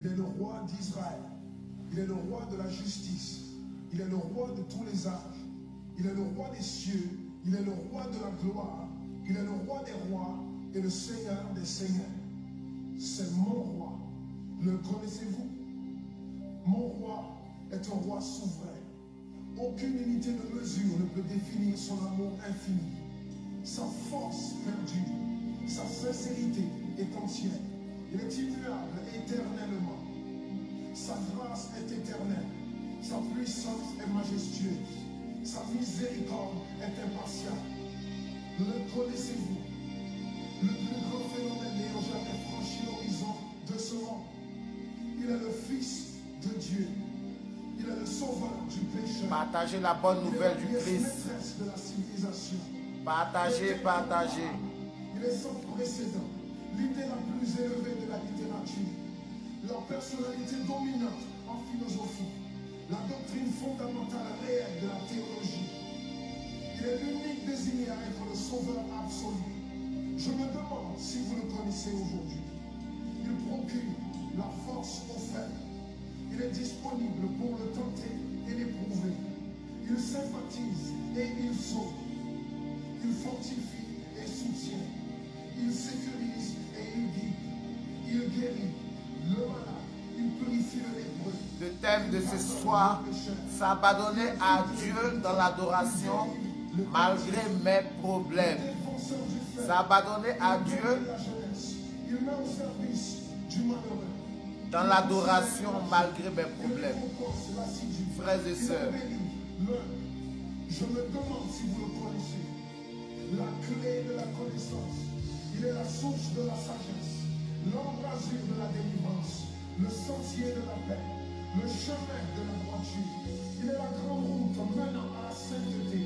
Il est le roi d'Israël. Il est le roi de la justice. Il est le roi de tous les âges. Il est le roi des cieux. Il est le roi de la gloire. Il est le roi des rois et le Seigneur des seigneurs. C'est mon roi. Le connaissez-vous? Mon roi est un roi souverain. Aucune unité de mesure ne peut définir son amour infini. Sa force perdue, sa sincérité est entière. Il est immuable éternellement. Sa grâce est éternelle. Sa puissance est majestueuse. Sa miséricorde est impartiale. Le connaissez-vous? Le plus grand phénomène n'ayant jamais franchi l'horizon de ce monde. Il est le Fils de Dieu. Il est le sauveur du pécheur. Partagez la bonne nouvelle du Christ. De la civilisation. Partagez, partagez. Il est sans précédent. L'idée la plus élevée de la littérature. La personnalité dominante en philosophie. La doctrine fondamentale réelle de la théologie. Il est l'unique désigné à être le sauveur absolu. Je me demande si vous le connaissez aujourd'hui. Il procure la force aux faibles. Il est disponible pour le tenter et l'éprouver. Il sympathise et il sauve. Il fortifie et soutient. Il sécurise et il guide. Il guérit le malade. Il purifie le lépreux. Le thème de ce soir, s'abandonner à Dieu dans l'adoration malgré mes problèmes. S'abandonner à Dieu Il met au service du malheureux. dans l'adoration malgré mes problèmes. Frères et sœurs, Je me demande si vous le connaissez. La clé de la connaissance. Il est la source de la sagesse, l'embrasure de la délivrance, le sentier de la paix, le chemin de la droiture. Il est la grande route menant à la sainteté,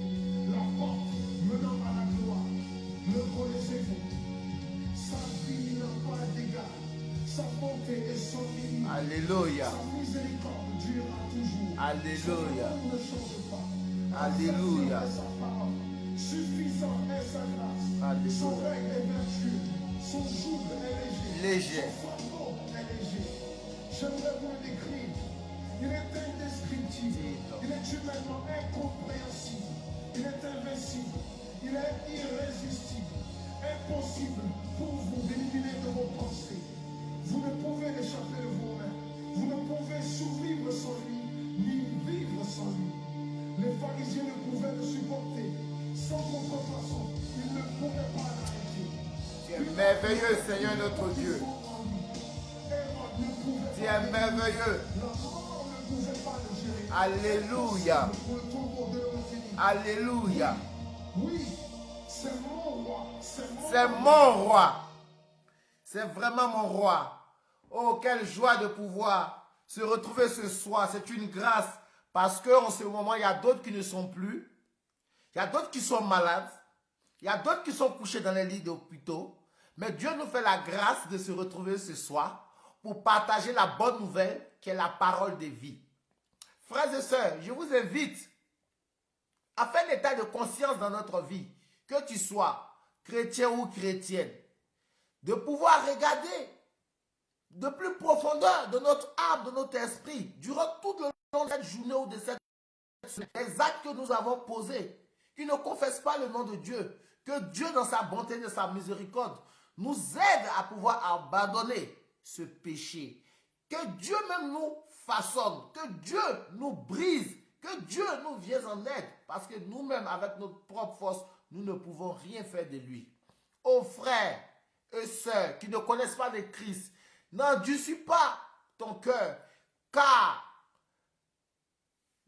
la porte menant à la gloire. Le connaissez-vous? Sa vie n'a pas d'égal. Sa bonté est sans limite. alléluia, Sa miséricorde durera toujours. alléluia, Son amour ne change pas. alléluia, Sa parole. Suffisant est sa grâce. alléluia. Son règne est vertueux. Son joug est léger. Léger. Son fardeau est léger. J'aimerais vous le décrire. Il est indescriptible. Il est humainement incompréhensible. Il est invincible. Il est irrésistible. Impossible pour vous d'éliminer de vos pensées. Vous ne pouvez échapper de vous-même. Vous ne pouvez survivre sans lui, ni vivre sans lui. Les pharisiens ne pouvaient le supporter. Sans contrefaçon, ils ne pouvaient pas l'arrêter. Tu es merveilleux, Seigneur notre Dieu. Tu es merveilleux. La mort ne pouvait pas le gérer. Alléluia, Pour le tombeau de l'Euroténie. alléluia. Oui, c'est mon roi. C'est mon roi. C'est vraiment mon roi. Oh, quelle joie de pouvoir se retrouver ce soir. C'est une grâce parce qu'en ce moment, il y a d'autres qui ne sont plus. Il y a d'autres qui sont malades. Il y a d'autres qui sont couchés dans les lits d'hôpitaux. Mais Dieu nous fait la grâce de se retrouver ce soir pour partager la bonne nouvelle qui est la parole de vie. Frères et sœurs, je vous invite à faire l'état de conscience dans notre vie, que tu sois chrétien ou chrétienne, de pouvoir regarder de plus profondeur de notre âme, de notre esprit, durant tout le long de cette journée ou de cette semaine, les actes que nous avons posés, qui ne confessent pas le nom de Dieu, que Dieu dans sa bonté et de sa miséricorde nous aide à pouvoir abandonner ce péché, que Dieu même nous façonne, que Dieu nous brise, que Dieu nous vienne en aide, parce que nous-mêmes, avec notre propre force, nous ne pouvons rien faire de lui. Ô frères et sœurs qui ne connaissent pas le Christ, n'endurcis pas ton cœur, car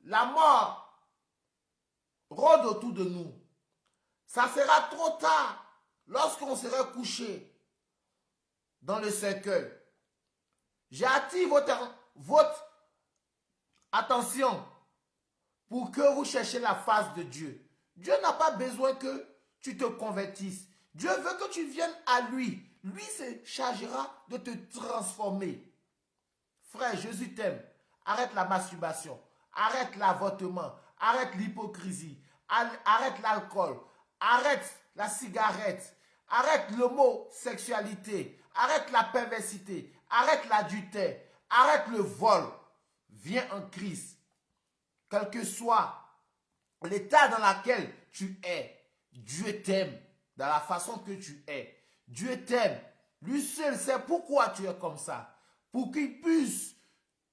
la mort rôde autour de nous. Ça sera trop tard lorsqu'on sera couché dans le cercueil. J'attire votre attention pour que vous cherchiez la face de Dieu. Dieu n'a pas besoin que tu te convertisses. Dieu veut que tu viennes à lui. Lui se chargera de te transformer. Frère, Jésus t'aime. Arrête la masturbation. Arrête l'avortement. Arrête l'hypocrisie. Arrête l'alcool. Arrête la cigarette. Arrête l'homosexualité. Arrête la perversité. Arrête l'adultère. Arrête le vol. Viens en Christ. Quel que soit l'état dans lequel tu es, Dieu t'aime dans la façon que tu es. Dieu t'aime. Lui seul sait pourquoi tu es comme ça. Pour qu'il puisse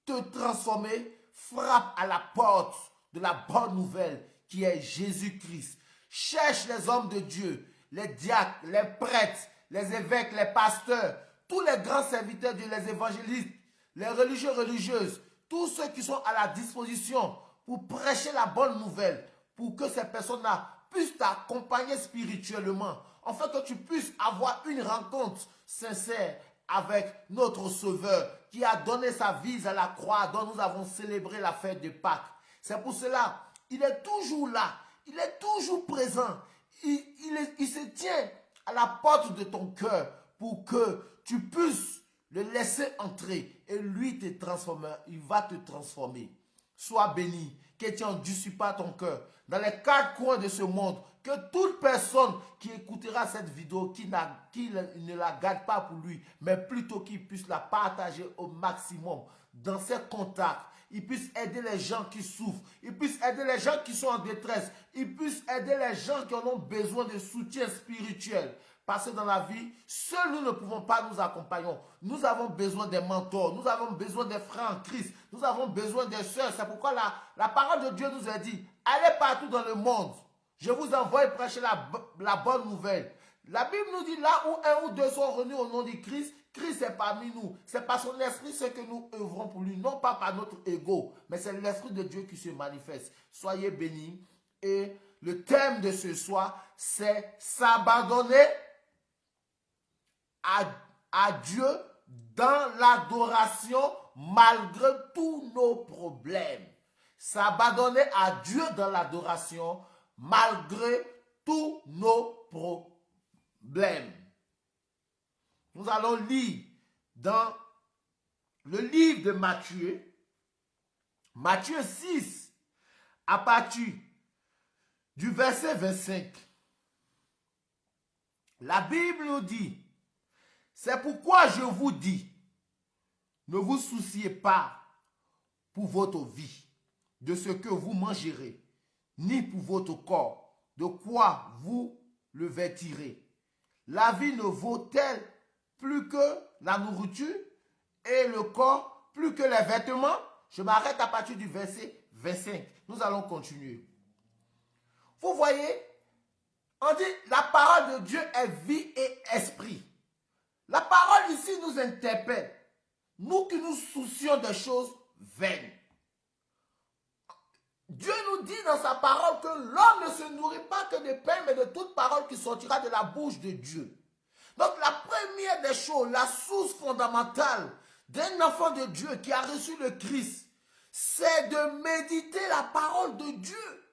te transformer, frappe à la porte de la bonne nouvelle qui est Jésus-Christ. Cherche les hommes de Dieu, les diacres, les prêtres, les évêques, les pasteurs, tous les grands serviteurs de Dieu, les évangélistes, les religieux, religieuses, tous ceux qui sont à la disposition pour prêcher la bonne nouvelle, pour que ces personnes-là puissent t'accompagner spirituellement, afin que tu puisses avoir une rencontre sincère avec notre Sauveur qui a donné sa vie à la croix dont nous avons célébré la fête de Pâques. C'est pour cela, il est toujours là, il est toujours présent, il se tient à la porte de ton cœur pour que tu puisses le laisser entrer et lui te transformer, il va te transformer. Sois béni, que tu n'endurcis pas ton cœur. Dans les quatre coins de ce monde, que toute personne qui écoutera cette vidéo, qui ne la garde pas pour lui, mais plutôt qu'il puisse la partager au maximum dans ses contacts, il puisse aider les gens qui souffrent, il puisse aider les gens qui sont en détresse, il puisse aider les gens qui en ont besoin de soutien spirituel. Parce que dans la vie, seuls nous ne pouvons pas nous accompagner. Nous avons besoin des mentors, nous avons besoin des frères en Christ, nous avons besoin des sœurs. C'est pourquoi la parole de Dieu nous a dit, allez partout dans le monde. Je vous envoie prêcher la bonne nouvelle. La Bible nous dit, là où un ou deux sont réunis au nom du Christ, Christ est parmi nous. C'est par son esprit ce que nous œuvrons pour lui, non pas par notre ego, mais c'est l'esprit de Dieu qui se manifeste. Soyez bénis. Et le thème de ce soir, c'est s'abandonner à Dieu dans l'adoration malgré tous nos problèmes. S'abandonner à Dieu dans l'adoration malgré tous nos problèmes. Nous allons lire dans le livre de Matthieu, Matthieu 6, à partir du verset 25. La Bible nous dit, c'est pourquoi je vous dis, ne vous souciez pas pour votre vie, de ce que vous mangerez, ni pour votre corps, de quoi vous le vêtirez. La vie ne vaut-elle plus que la nourriture et le corps plus que les vêtements? Je m'arrête à partir du verset 25. Nous allons continuer. Vous voyez, on dit la parole de Dieu est vie et esprit. La parole ici nous interpelle, nous qui nous soucions des choses vaines. Dieu nous dit dans sa parole que l'homme ne se nourrit pas que de pain, mais de toute parole qui sortira de la bouche de Dieu. Donc la première des choses, la source fondamentale d'un enfant de Dieu qui a reçu le Christ, c'est de méditer la parole de Dieu.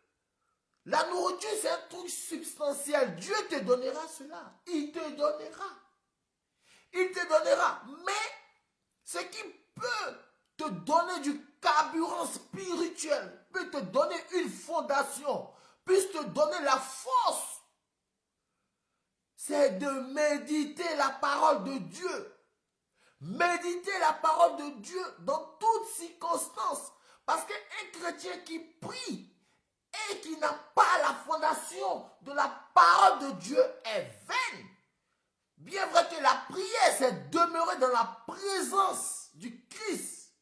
La nourriture, c'est un truc substantiel. Dieu te donnera cela. Il te donnera. Il te donnera. Mais ce qui peut te donner du carburant spirituel, peut te donner une fondation, peut te donner la force, c'est de méditer la parole de Dieu. Méditer la parole de Dieu dans toutes circonstances. Parce qu'un chrétien qui prie et qui n'a pas la fondation de la parole de Dieu est vaine. Bien vrai que la prière, c'est demeurer dans la présence du Christ.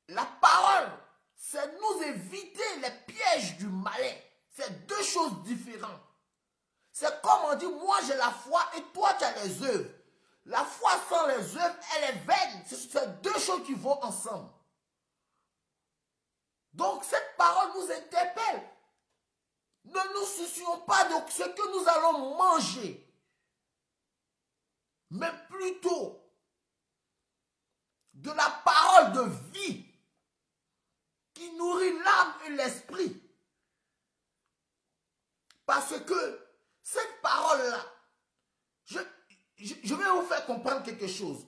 La parole, c'est nous éviter les pièges du malin. C'est deux choses différentes. C'est comme on dit, moi j'ai la foi et toi tu as les œuvres. La foi sans les œuvres, elle est vaine. C'est deux choses qui vont ensemble. Donc cette parole nous interpelle. Ne nous soucions pas de ce que nous allons manger, mais plutôt de la parole de vie qui nourrit l'âme et l'esprit. Parce que cette parole-là, je vais vous faire comprendre quelque chose.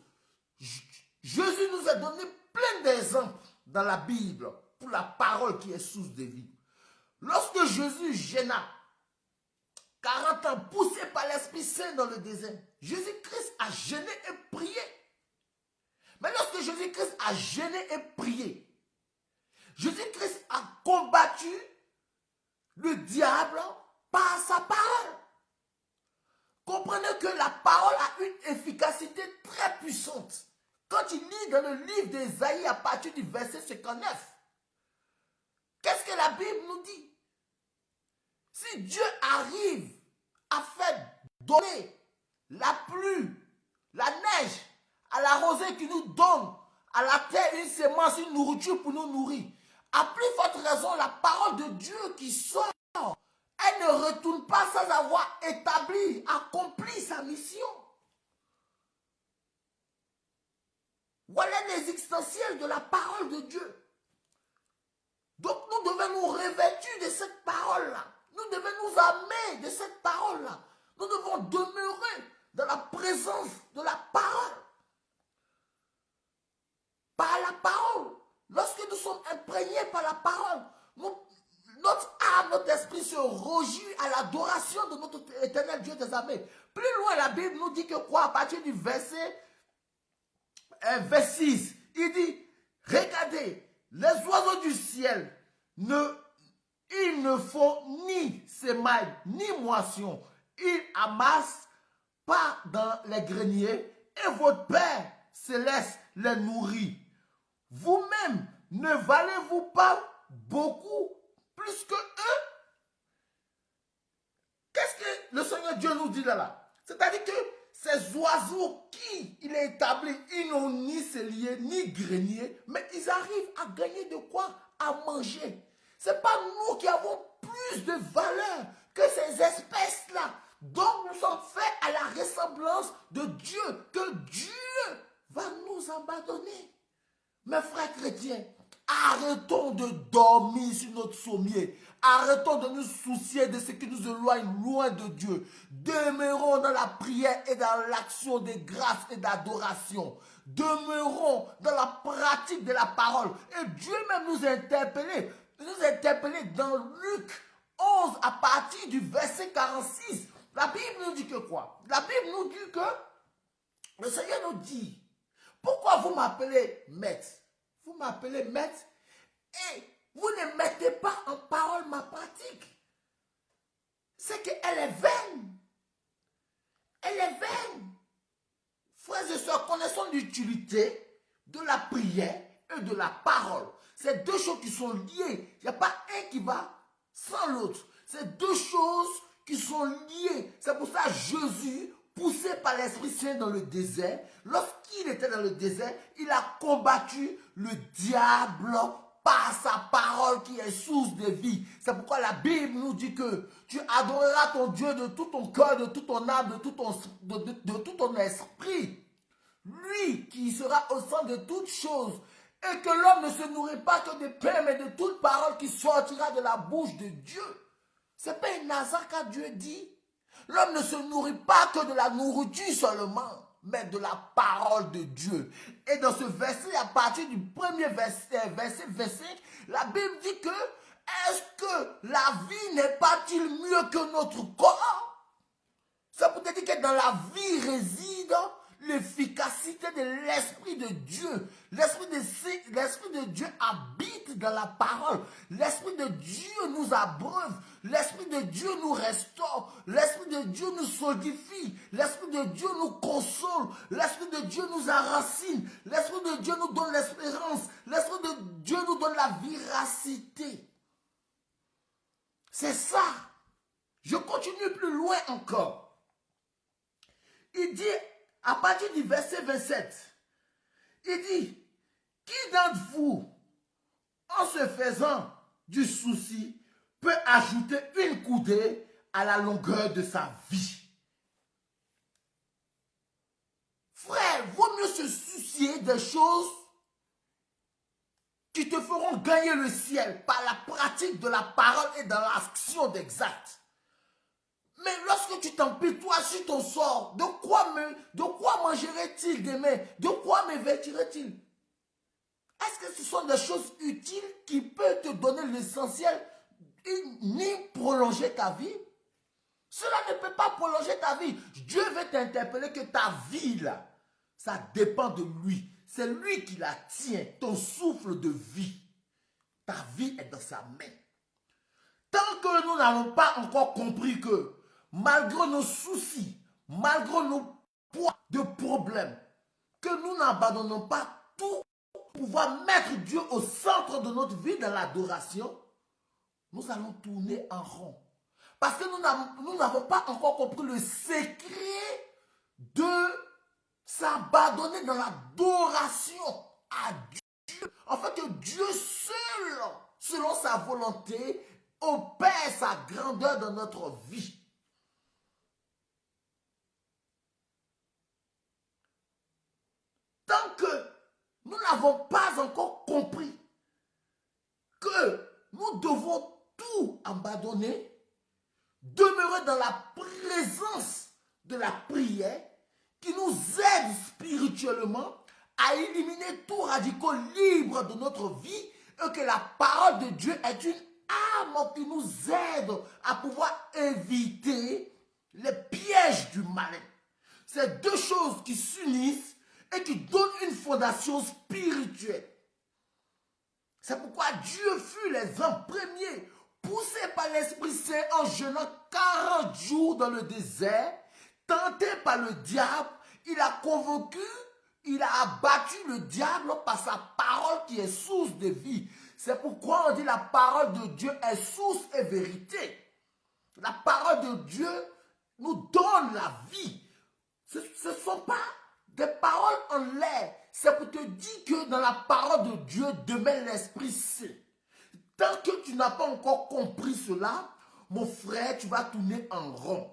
Jésus nous a donné plein d'exemples dans la Bible pour la parole qui est source de vie. Lorsque Jésus jeûna 40 ans, poussé par l'Esprit Saint dans le désert, Jésus-Christ a jeûné et prié. Jésus-Christ a jeûné et prié. Jésus-Christ a combattu le diable par sa parole. Comprenez que la parole a une efficacité très puissante. Quand tu lis dans le livre d'Ésaïe à partir du verset 59, qu'est-ce que la Bible nous dit? Si Dieu arrive à faire donner la pluie, la neige, à la rosée qui nous donne, à la terre une semence, une nourriture pour nous nourrir, à plus forte raison, la parole de Dieu qui sort, elle ne retourne pas sans avoir établi, accompli sa mission. Voilà les essentiels de la parole de Dieu. Donc nous devons nous revêtir de cette parole-là. Nous devons nous armer de cette parole-là. Nous devons demeurer dans la présence de la parole. Par la parole. Lorsque nous sommes imprégnés par la parole, notre âme, notre esprit se réjouit à l'adoration de notre éternel Dieu des armées. Plus loin, la Bible nous dit que quoi? À partir du verset 6, il dit, regardez, les oiseaux du ciel, ils ne font ni semaille, ni moisson. Ils amassent pas dans les greniers et votre Père céleste les nourrit. Vous-même, ne valez-vous pas beaucoup plus que eux? Qu'est-ce que le Seigneur Dieu nous dit là? C'est-à-dire que ces oiseaux qui il est établi, ils n'ont ni cellier, ni grenier, mais ils arrivent à gagner de quoi? À manger. Ce n'est pas nous qui avons plus de valeur que ces espèces-là, dont nous sommes faits à la ressemblance de Dieu, que Dieu va nous abandonner. Mes frères chrétiens, arrêtons de dormir sur notre sommier. Arrêtons de nous soucier de ce qui nous éloigne loin de Dieu. Demeurons dans la prière et dans l'action de grâce et d'adoration. Demeurons dans la pratique de la parole. Et Dieu même nous a interpellés. Nous a interpellés dans Luc 11 à partir du verset 46. La Bible nous dit que quoi? La Bible nous dit que le Seigneur nous dit, pourquoi vous m'appelez maître? Vous m'appelez maître et vous ne mettez pas en parole ma pratique. C'est qu'elle est vaine. Elle est vaine. Frères et sœurs, connaissons l'utilité de la prière et de la parole. C'est deux choses qui sont liées. Il n'y a pas un qui va sans l'autre. C'est deux choses qui sont liées. C'est pour ça que Jésus, poussé par l'Esprit Saint dans le désert, lorsqu'il était dans le désert, il a combattu le diable par sa parole qui est source de vie. C'est pourquoi la Bible nous dit que tu adoreras ton Dieu de tout ton cœur, de toute ton âme, de tout ton esprit. Lui qui sera au centre de toutes choses. Et que l'homme ne se nourrit pas que de pain, mais de toute parole qui sortira de la bouche de Dieu. C'est pas un hasard quand Dieu dit. L'homme ne se nourrit pas que de la nourriture seulement, mais de la parole de Dieu. Et dans ce verset, à partir du premier verset 25, la Bible dit que est-ce que la vie n'est pas-il mieux que notre corps? Ça peut dire que dans la vie réside l'efficacité de l'Esprit de Dieu. L'Esprit de Dieu habite dans la parole. L'Esprit de Dieu nous abreuve. L'Esprit de Dieu nous restaure. L'Esprit de Dieu nous solidifie. L'Esprit de Dieu nous console. L'Esprit de Dieu nous enracine. L'Esprit de Dieu nous donne l'espérance. L'Esprit de Dieu nous donne la véracité. C'est ça. Je continue plus loin encore. Il dit, à partir du verset 27, il dit, qui d'entre vous, en se faisant du souci, peut ajouter une coudée à la longueur de sa vie? Frère, vaut mieux se soucier des choses qui te feront gagner le ciel par la pratique de la parole et dans l'action d'exact. Mais lorsque tu t'empitoies sur ton sort, de quoi mangerait-il demain? De quoi me vêtirait-il? Est-ce que ce sont des choses utiles qui peuvent te donner l'essentiel ni prolonger ta vie? Cela ne peut pas prolonger ta vie. Dieu veut t'interpeller que ta vie, là, ça dépend de lui. C'est lui qui la tient, ton souffle de vie. Ta vie est dans sa main. Tant que nous n'avons pas encore compris que, malgré nos soucis, malgré nos poids de problèmes, que nous n'abandonnons pas tout pour pouvoir mettre Dieu au centre de notre vie dans l'adoration, nous allons tourner en rond. Parce que nous n'avons pas encore compris le secret de s'abandonner dans l'adoration à Dieu. En fait, que Dieu seul, selon sa volonté, opère sa grandeur dans notre vie. Tant que nous n'avons pas encore compris que nous devons tout abandonner, demeurer dans la présence de la prière qui nous aide spirituellement à éliminer tout radical libre de notre vie et que la parole de Dieu est une arme qui nous aide à pouvoir éviter les pièges du malin. C'est deux choses qui s'unissent et qui donnent une fondation spirituelle. C'est pourquoi Dieu fut les hommes premiers, poussés par l'Esprit Saint en jeûnant 40 jours dans le désert, tenté par le diable, il a convaincu, il a abattu le diable par sa parole qui est source de vie. C'est pourquoi on dit la parole de Dieu est source et vérité. La parole de Dieu nous donne la vie. Ce ne sont pas des paroles en l'air. C'est pour te dire que dans la parole de Dieu demeure l'Esprit Saint. Tant que tu n'as pas encore compris cela, mon frère, tu vas tourner en rond.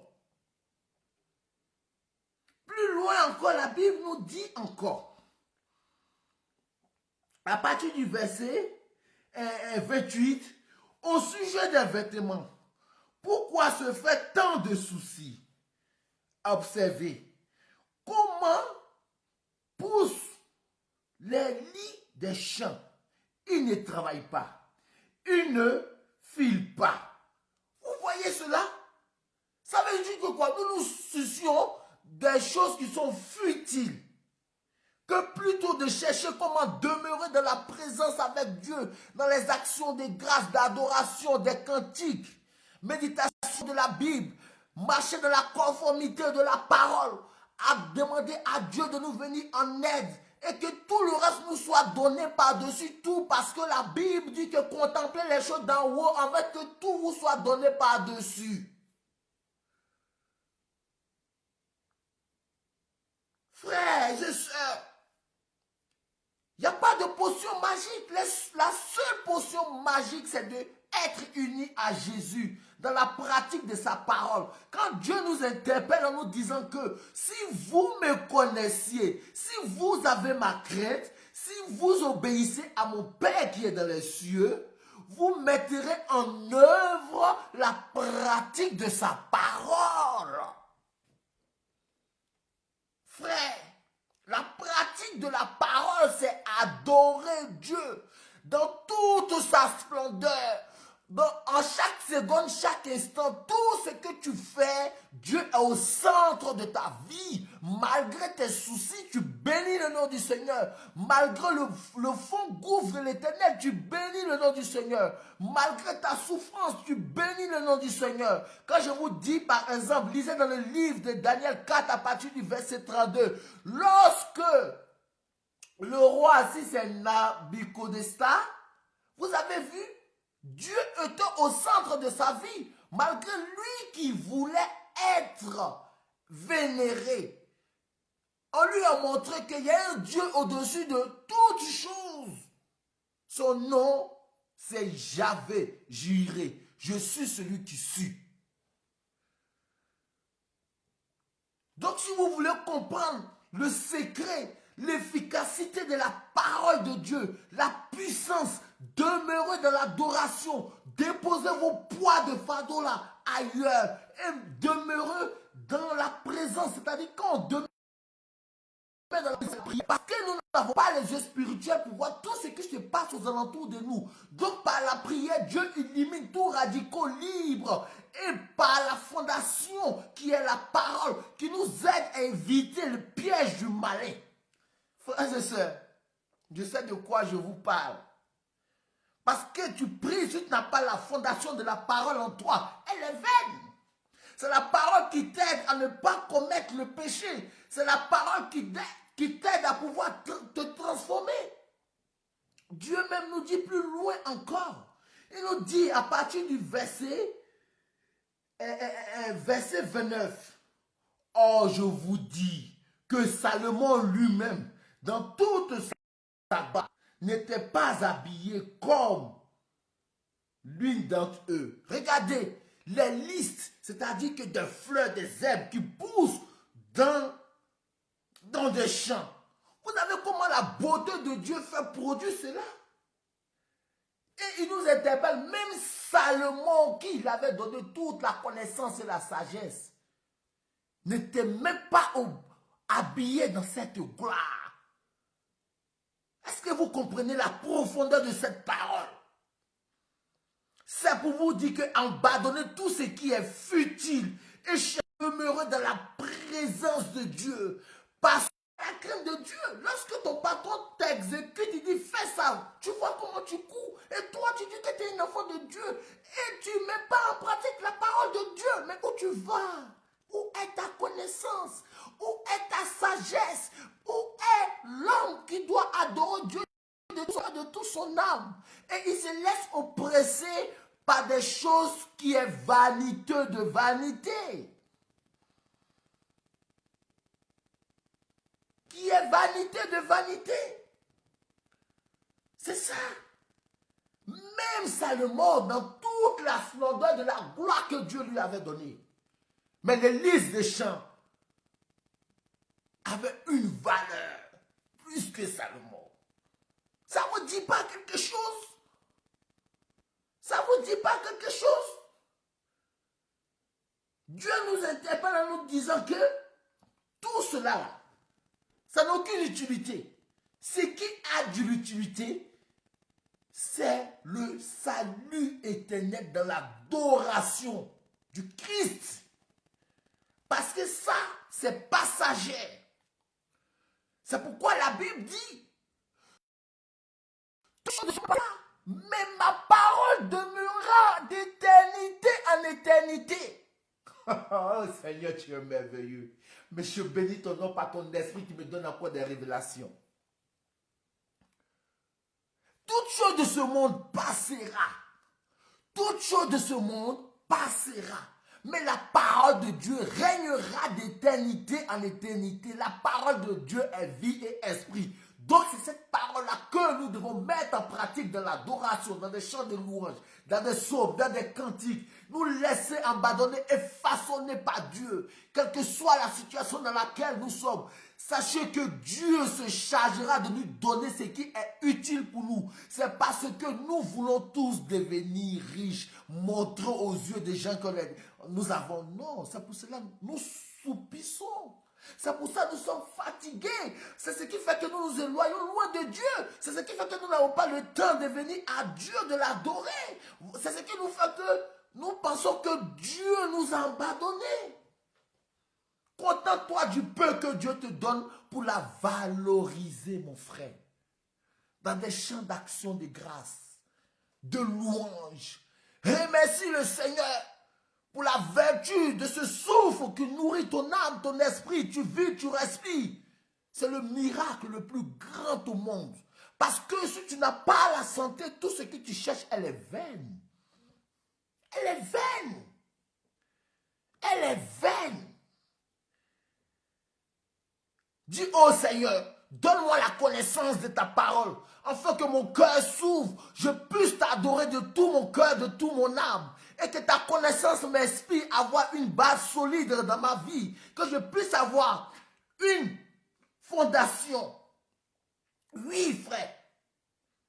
Plus loin encore, la Bible nous dit encore, à partir du verset 28, au sujet des vêtements, pourquoi se fait tant de soucis? Observez comment poussent les lits des champs. Ils ne travaillent pas. Ils ne filent pas. Vous voyez cela? Ça veut dire que quoi? Nous nous soucions des choses qui sont futiles. Que plutôt de chercher comment demeurer dans la présence avec Dieu, dans les actions de grâce, d'adoration, des cantiques, méditation de la Bible, marcher dans la conformité de la parole, à demander à Dieu de nous venir en aide et que tout le reste nous soit donné par-dessus tout, parce que la Bible dit que contemplez les choses d'en haut avec que tout vous soit donné par-dessus. Frères et sœurs, il n'y a pas de potion magique. La seule potion magique, c'est d'être unis à Jésus dans la pratique de sa parole. Quand Dieu nous interpelle en nous disant que si vous me connaissiez, si vous avez ma crainte, si vous obéissez à mon Père qui est dans les cieux, vous mettrez en œuvre la pratique de sa parole. Frère, la pratique de la parole, c'est adorer Dieu dans toute sa splendeur. En chaque seconde, chaque instant, tout ce que tu fais, Dieu est au centre de ta vie. Malgré tes soucis, tu bénis le nom du Seigneur. Malgré le fond gouffre de l'Éternel, tu bénis le nom du Seigneur. Malgré ta souffrance, tu bénis le nom du Seigneur. Quand je vous dis, par exemple, lisez dans le livre de Daniel 4 à partir du verset 32. Lorsque le roi assis, c'est Nabuchodonosor, vous avez vu, Dieu était au centre de sa vie, malgré lui qui voulait être vénéré. On lui a montré qu'il y a un Dieu au-dessus de toutes choses. Son nom, c'est Yahvé, Jireh. Je suis celui qui suis. Donc si vous voulez comprendre le secret, l'efficacité de la parole de Dieu, la puissance, demeurez dans l'adoration, déposez vos poids de fardeau là ailleurs et demeurez dans la présence, c'est-à-dire quand on demeure dans la prière, parce que nous n'avons pas les yeux spirituels pour voir tout ce qui se passe aux alentours de nous. Donc par la prière, Dieu élimine tout radical libre et par la fondation qui est la parole qui nous aide à éviter le piège du malin. Frères et sœurs, Je sais de quoi je vous parle. Parce que tu pries, si tu n'as pas la fondation de la parole en toi, elle est vaine. C'est la parole qui t'aide à ne pas commettre le péché. C'est la parole qui t'aide à pouvoir te transformer. Dieu même nous dit plus loin encore. Il nous dit à partir du verset 29. Or, je vous dis que Salomon lui-même, dans toute sa barbe, n'était pas habillé comme l'une d'entre eux. Regardez les listes, c'est-à-dire que des fleurs, des herbes qui poussent dans des champs. Vous savez comment la beauté de Dieu fait produire cela? Et il nous interpelle, même Salomon, qui il avait donné toute la connaissance et la sagesse, n'était même pas habillé dans cette gloire. Est-ce que vous comprenez la profondeur de cette parole? C'est pour vous dire qu'abandonner tout ce qui est futile et demeurer dans la présence de Dieu. Parce que la crainte de Dieu, lorsque ton patron t'exécute, il dit fais ça, tu vois comment tu cours. Et toi, tu dis que tu es un enfant de Dieu. Et tu ne mets pas en pratique la parole de Dieu. Mais où tu vas? Où est ta connaissance? Où est ta sagesse? Où est l'homme qui doit adorer Dieu de toute son âme? Et il se laisse oppresser par des choses qui est vaniteux de vanité. Qui est vanité de vanité. C'est ça. Même Salomon, dans toute la splendeur de la gloire que Dieu lui avait donnée. Mais les lys des champs avaient une valeur plus que Salomon. Ça ne vous dit pas quelque chose? Ça ne vous dit pas quelque chose? Dieu nous interpelle en nous disant que tout cela, ça n'a aucune utilité. Ce qui a de l'utilité, c'est le salut éternel dans l'adoration du Christ. Parce que ça, c'est passager. C'est pourquoi la Bible dit, mais ma parole demeurera d'éternité en éternité. Oh Seigneur, tu es merveilleux. Mais je bénis ton nom par ton esprit qui me donne encore des révélations. Toute chose de ce monde passera. Toute chose de ce monde passera. Mais la parole de Dieu régnera d'éternité en éternité. La parole de Dieu est vie et esprit. Donc c'est cette parole-là que nous devons mettre en pratique dans l'adoration, dans des chants de louange, dans des psaumes, dans des cantiques. Nous laisser abandonner et façonner par Dieu. Quelle que soit la situation dans laquelle nous sommes. Sachez que Dieu se chargera de nous donner ce qui est utile pour nous. C'est parce que nous voulons tous devenir riches, montrer aux yeux des gens que nous avons. Non, c'est pour cela que nous soupissons. C'est pour ça que nous sommes fatigués. C'est ce qui fait que nous nous éloignons loin de Dieu. C'est ce qui fait que nous n'avons pas le temps de venir à Dieu, de l'adorer. C'est ce qui nous fait que nous pensons que Dieu nous a abandonnés. Contente-toi du peu que Dieu te donne pour la valoriser, mon frère. Dans des chants d'action de grâce, de louange. Remercie le Seigneur pour la vertu de ce souffle qui nourrit ton âme, ton esprit. Tu vis, tu respires. C'est le miracle le plus grand au monde. Parce que si tu n'as pas la santé, tout ce que tu cherches, elle est vaine. Elle est vaine. Elle est vaine. Dis, oh Seigneur, donne-moi la connaissance de ta parole, afin que mon cœur s'ouvre, je puisse t'adorer de tout mon cœur, de tout mon âme, et que ta connaissance m'inspire à avoir une base solide dans ma vie, que je puisse avoir une fondation. Oui, frère,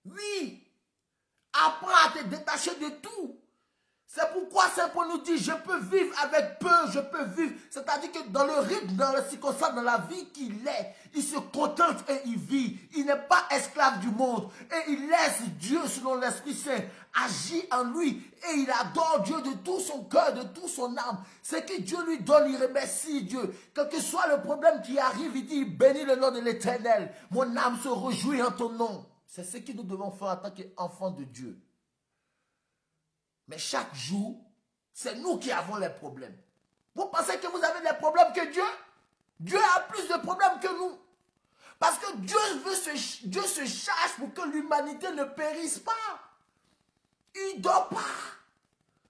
oui, apprends à te détacher de tout. C'est pourquoi 3 Saint Paul nous dit, je peux vivre avec peu, je peux vivre. C'est-à-dire que dans le rythme, dans le circonstance, dans la vie qu'il est, il se contente et il vit. Il n'est pas esclave du monde. Et il laisse Dieu, selon l'Esprit Saint, agir en lui. Et il adore Dieu de tout son cœur, de toute son âme. Ce que Dieu lui donne, il remercie Dieu. Quel que soit le problème qui arrive, il dit, bénis le nom de l'Éternel. Mon âme se réjouit en ton nom. C'est ce que nous devons faire en tant qu'enfants de Dieu. Mais chaque jour, c'est nous qui avons les problèmes. Vous pensez que vous avez des problèmes que Dieu? Dieu a plus de problèmes que nous. Parce que Dieu se charge pour que l'humanité ne périsse pas. Il ne dort pas.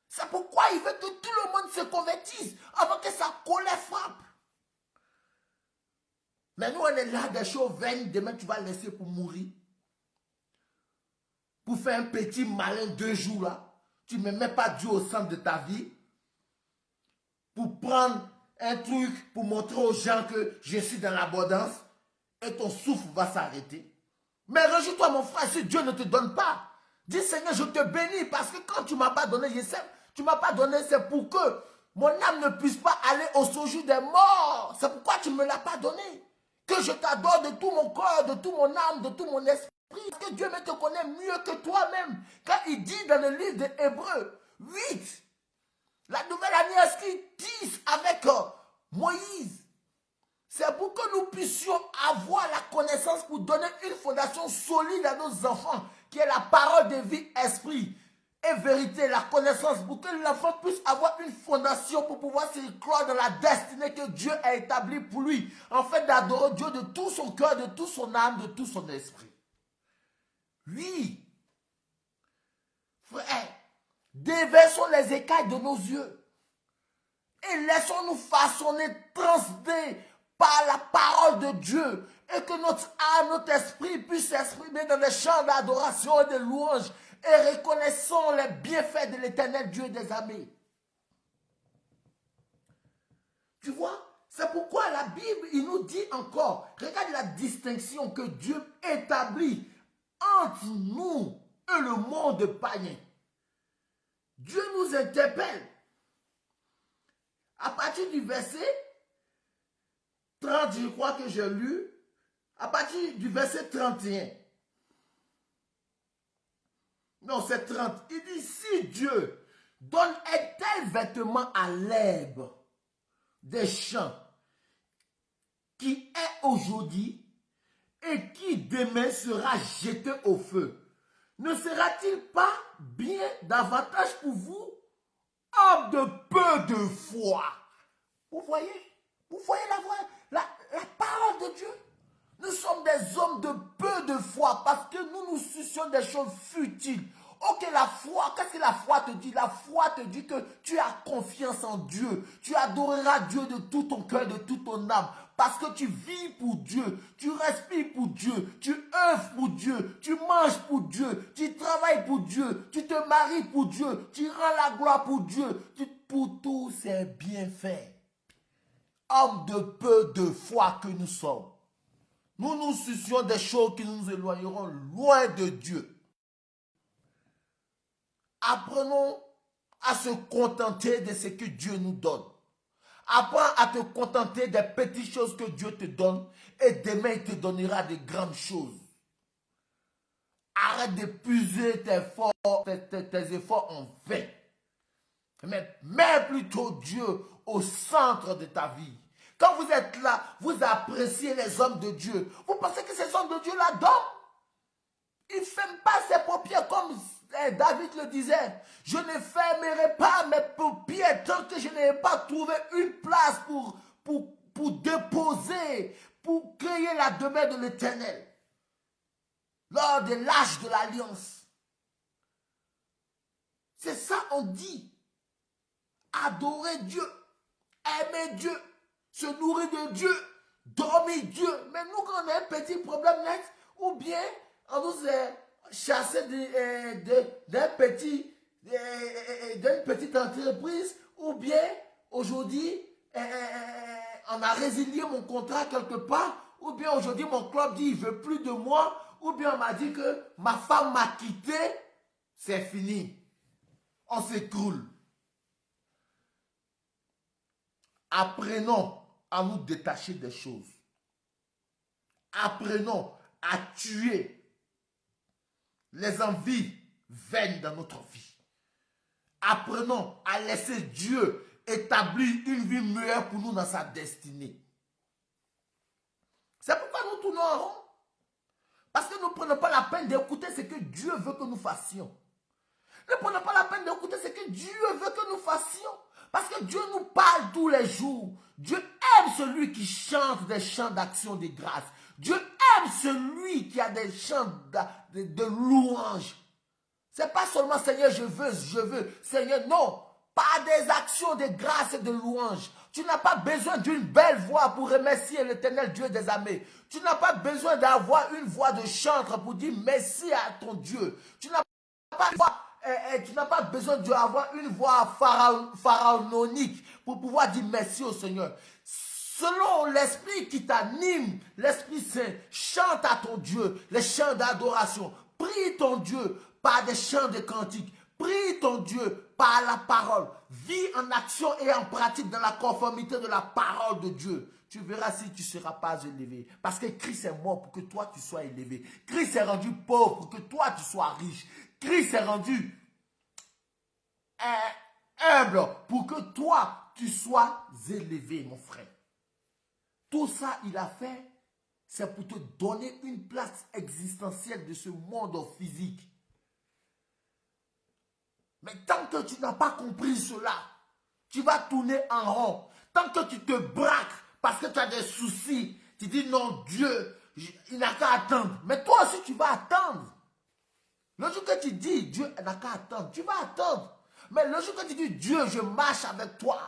C'est pourquoi il veut que tout le monde se convertisse avant que sa colère frappe. Mais nous, on est là, des choses vaines. Demain, tu vas laisser pour mourir. Pour faire un petit malin 2 jours là. Tu ne mets pas Dieu au centre de ta vie. Pour prendre un truc, pour montrer aux gens que je suis dans l'abondance. Et ton souffle va s'arrêter. Mais réjouis-toi mon frère, si Dieu ne te donne pas. Dis Seigneur, je te bénis parce que quand tu ne m'as pas donné, je sais, tu ne m'as pas donné, c'est pour que mon âme ne puisse pas aller au séjour des morts. C'est pourquoi tu ne me l'as pas donné. Que je t'adore de tout mon corps, de tout mon âme, de tout mon esprit. Parce que Dieu te connaît mieux que toi-même. Quand il dit dans le livre des Hébreux 8, la nouvelle alliance qui tisse avec Moïse, c'est pour que nous puissions avoir la connaissance pour donner une fondation solide à nos enfants, qui est la parole de vie, esprit et vérité, la connaissance, pour que l'enfant puisse avoir une fondation pour pouvoir se croire dans la destinée que Dieu a établie pour lui, en fait d'adorer Dieu de tout son cœur, de toute son âme, de tout son esprit. Oui, frère, déversons les écailles de nos yeux et laissons-nous façonner, transcender par la parole de Dieu et que notre âme, notre esprit puisse s'exprimer dans les chants d'adoration et de louange et reconnaissons les bienfaits de l'Éternel Dieu des armées. Tu vois, c'est pourquoi la Bible, il nous dit encore, regarde la distinction que Dieu établit entre nous et le monde païen. Dieu nous interpelle. À partir du verset 30, je crois que j'ai lu, à partir du verset 31. Non, c'est 30. Il dit, si Dieu donne un tel vêtement à l'herbe des champs qui est aujourd'hui et qui demain sera jeté au feu, ne sera-t-il pas bien davantage pour vous, homme de peu de foi? Vous voyez la parole de Dieu. Nous sommes des hommes de peu de foi parce que nous nous soucions des choses futiles. Ok, la foi, qu'est-ce que la foi te dit? La foi te dit que tu as confiance en Dieu. Tu adoreras Dieu de tout ton cœur, de toute ton âme. Parce que tu vis pour Dieu, tu respires pour Dieu, tu œuvres pour Dieu, tu manges pour Dieu, tu travailles pour Dieu, tu te maries pour Dieu, tu rends la gloire pour Dieu. Pour tous ces bienfaits. Hommes de peu de foi que nous sommes. Nous nous soucions des choses qui nous éloigneront loin de Dieu. Apprenons à se contenter de ce que Dieu nous donne. Apprends à te contenter des petites choses que Dieu te donne et demain il te donnera de grandes choses. Arrête d'épuiser tes efforts en vain. Mais mets plutôt Dieu au centre de ta vie. Quand vous êtes là, vous appréciez les hommes de Dieu. Vous pensez que ces hommes de Dieu là dorment? Ils ne ferment pas ses paupières comme David le disait. Je ne fermerai pas mes paupières tant que je n'ai pas trouvé une place pour déposer, pour créer la demeure de l'Éternel. Lors de l'âge de l'alliance. C'est ça on dit. Adorer Dieu, aimer Dieu, se nourrir de Dieu, dormir Dieu. Mais nous, quand on a un petit problème net, ou bien on nous est chassé d'une petite entreprise, ou bien aujourd'hui, on a résilié mon contrat quelque part, ou bien aujourd'hui mon club dit il ne veut plus de moi, ou bien on m'a dit que ma femme m'a quitté, c'est fini. On s'écroule. apprenons à nous détacher des choses. Apprenons à tuer les envies vaines dans notre vie. Apprenons à laisser Dieu établir une vie meilleure pour nous dans sa destinée. C'est pourquoi nous tournons en rond. Parce que nous ne prenons pas la peine d'écouter ce que Dieu veut que nous fassions. Ne prenons pas la peine d'écouter ce que Dieu veut que nous fassions. Parce que Dieu nous parle tous les jours. Dieu aime celui qui chante des chants d'action de grâce. Dieu aime celui qui a des chants de louange. Ce n'est pas seulement Seigneur, je veux. Seigneur, non. Pas des actions de grâce et de louange. Tu n'as pas besoin d'une belle voix pour remercier l'Éternel Dieu des armées. Tu n'as pas besoin d'avoir une voix de chantre pour dire merci à ton Dieu. Tu n'as pas besoin d'avoir une voix pharaonique pour pouvoir dire merci au Seigneur. Selon l'esprit qui t'anime, l'Esprit Saint, chante à ton Dieu les chants d'adoration. Prie ton Dieu par des chants de cantiques. Prie ton Dieu par la parole. Vis en action et en pratique dans la conformité de la parole de Dieu. Tu verras si tu ne seras pas élevé. Parce que Christ est mort pour que toi tu sois élevé. Christ est rendu pauvre pour que toi tu sois riche. Christ est rendu humble pour que toi tu sois élevé, mon frère. Tout ça, il a fait, c'est pour te donner une place existentielle de ce monde physique. Mais tant que tu n'as pas compris cela, tu vas tourner en rond. Tant que tu te braques parce que tu as des soucis, tu dis non, Dieu, il n'a qu'à attendre. Mais toi aussi, tu vas attendre. Le jour que tu dis Dieu n'a qu'à attendre, tu vas attendre. Mais le jour que tu dis Dieu, je marche avec toi.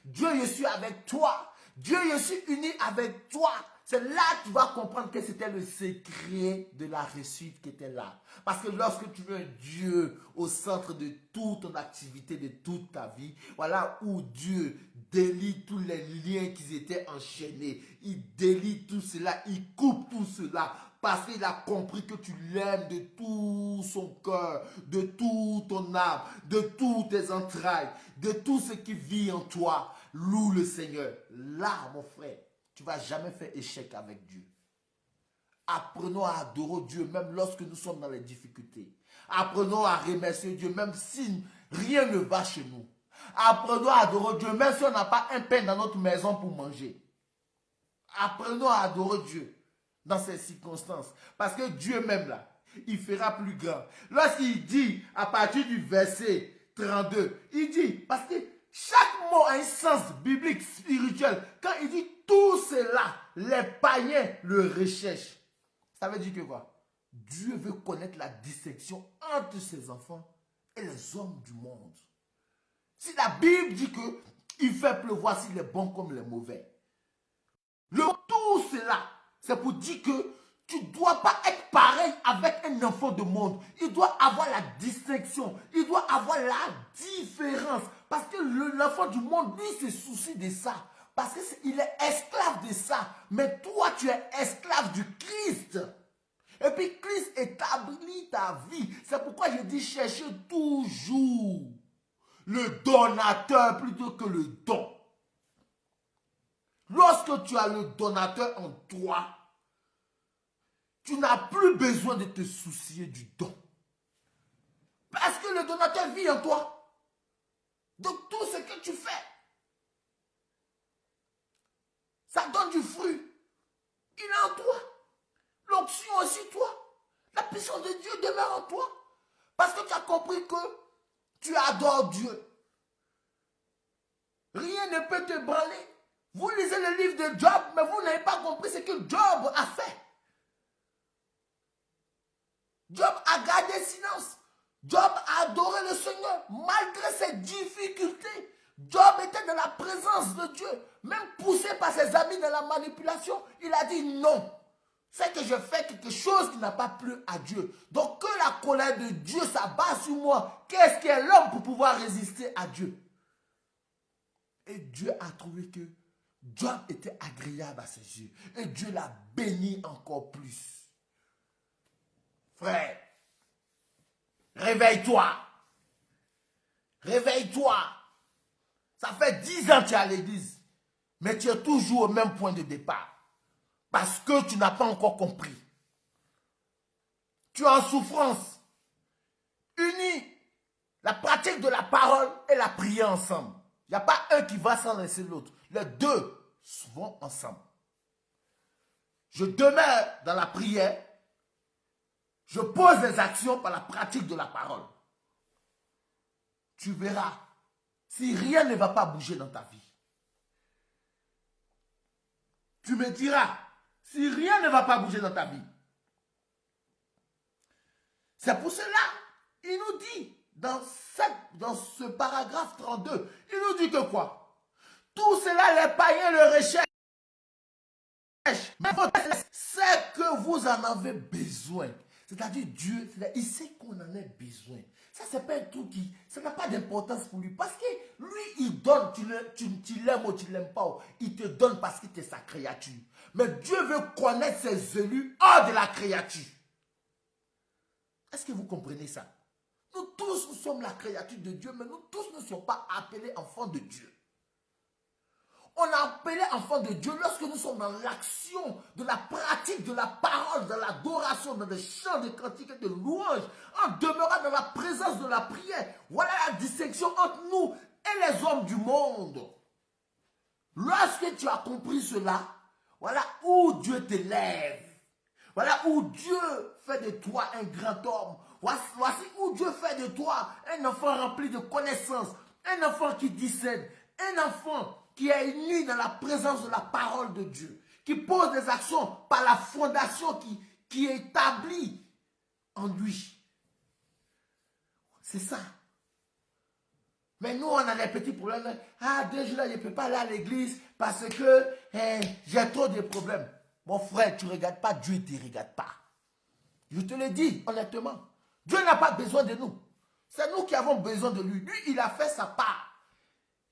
Dieu, je suis avec toi. Dieu, je suis uni avec toi. C'est là que tu vas comprendre que c'était le secret de la réussite qui était là. Parce que lorsque tu veux un Dieu au centre de toute ton activité, de toute ta vie, voilà où Dieu délie tous les liens qui étaient enchaînés. Il délie tout cela, il coupe tout cela. Parce qu'il a compris que tu l'aimes de tout son cœur, de toute ton âme, de toutes tes entrailles, de tout ce qui vit en toi. Loue le Seigneur. Là, mon frère, tu ne vas jamais faire échec avec Dieu. Apprenons à adorer Dieu même lorsque nous sommes dans les difficultés. Apprenons à remercier Dieu même si rien ne va chez nous. Apprenons à adorer Dieu même si on n'a pas un pain dans notre maison pour manger. Apprenons à adorer Dieu dans ces circonstances. Parce que Dieu même là, il fera plus grand. Lorsqu'il dit à partir du verset 32, il dit, parce que chaque mot a un sens biblique, spirituel. Quand il dit tout cela, les païens le recherchent. Ça veut dire que quoi? Dieu veut connaître la distinction entre ses enfants et les hommes du monde. Si la Bible dit que il fait pleuvoir sur les bons comme les mauvais. Tout cela, c'est pour dire que tu ne dois pas être pareil avec un enfant du monde. Il doit avoir la distinction. Il doit avoir la différence. Parce que l'enfant du monde, lui, se soucie de ça. Parce qu'il est esclave de ça. Mais toi, tu es esclave du Christ. Et puis Christ établit ta vie. C'est pourquoi je dis chercher toujours le donateur plutôt que le don. Lorsque tu as le donateur en toi, tu n'as plus besoin de te soucier du don. Parce que le donateur vit en toi. Donc tout ce que tu fais, ça donne du fruit. Il est en toi. L'onction aussi toi. La puissance de Dieu demeure en toi. Parce que tu as compris que tu adores Dieu. Rien ne peut te branler. Vous lisez le livre de Job, mais vous n'avez pas compris ce que Job a fait. Job a gardé silence. Job a adoré le Seigneur malgré ses difficultés. Job était dans la présence de Dieu. Même poussé par ses amis dans la manipulation, il a dit non. C'est que je fais quelque chose qui n'a pas plu à Dieu. Donc que la colère de Dieu s'abat sur moi. Qu'est-ce qu'est l'homme pour pouvoir résister à Dieu? Et Dieu a trouvé que Job était agréable à ses yeux. Et Dieu l'a béni encore plus. Frère, réveille-toi. Réveille-toi. Ça fait 10 ans que tu es à l'église. Mais tu es toujours au même point de départ. Parce que tu n'as pas encore compris. Tu es en souffrance. Unis la pratique de la parole et la prière ensemble. Il n'y a pas un qui va sans laisser l'autre. Les deux vont ensemble. Je demeure dans la prière. Je pose des actions par la pratique de la parole. Tu verras si rien ne va pas bouger dans ta vie. Tu me diras si rien ne va pas bouger dans ta vie. C'est pour cela, il nous dit dans ce paragraphe 32, il nous dit que quoi? Tout cela, les païens le recherchent. Mais c'est que vous en avez besoin. C'est-à-dire Dieu, il sait qu'on en a besoin. Ça, c'est pas un truc qui... Ça n'a pas d'importance pour lui. Parce que lui, il donne. Tu l'aimes ou tu ne l'aimes pas. Il te donne parce que tu es sa créature. Mais Dieu veut connaître ses élus hors de la créature. Est-ce que vous comprenez ça? Nous tous, nous sommes la créature de Dieu, mais nous tous ne sommes pas appelés enfants de Dieu. On est appelé enfants de Dieu lorsque nous sommes dans l'action de la pratique de la parole, dans l'adoration, dans les chants de cantiques et de louanges, en demeurant dans la présence de la prière. Voilà la distinction entre nous et les hommes du monde. Lorsque tu as compris cela, voilà où Dieu t'élève. Voilà où Dieu fait de toi un grand homme. Voici où Dieu fait de toi un enfant rempli de connaissances, un enfant qui discerne, un enfant qui est uni dans la présence de la parole de Dieu, qui pose des actions par la fondation qui est établie en lui. C'est ça. Mais nous, on a des petits problèmes. Ah, déjà, je ne peux pas aller à l'église parce que j'ai trop de problèmes. Mon frère, tu ne regardes pas, Dieu ne te regarde pas. Je te le dis honnêtement. Dieu n'a pas besoin de nous. C'est nous qui avons besoin de lui. Lui, il a fait sa part.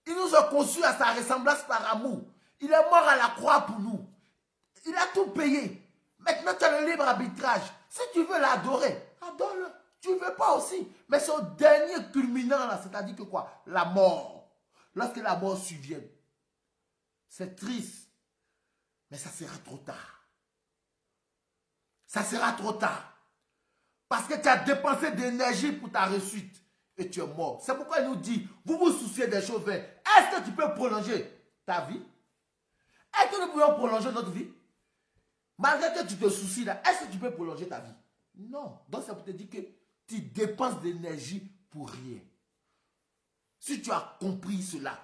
Il nous a conçus à sa ressemblance par amour. Il est mort à la croix pour nous. Il a tout payé. Maintenant, tu as le libre arbitrage. Si tu veux l'adorer, adore-le. Tu ne veux pas aussi. Mais c'est au dernier culminant, là, c'est-à-dire que quoi? La mort. Lorsque la mort survienne. C'est triste. Mais ça sera trop tard. Ça sera trop tard. Parce que tu as dépensé d'énergie pour ta réussite. Et tu es mort. C'est pourquoi il nous dit, vous vous souciez des choses vaines. Est-ce que tu peux prolonger ta vie? Est-ce que nous pouvons prolonger notre vie? Malgré que tu te soucies là, est-ce que tu peux prolonger ta vie? Non. Donc ça peut te dire que tu dépenses d'énergie pour rien. Si tu as compris cela,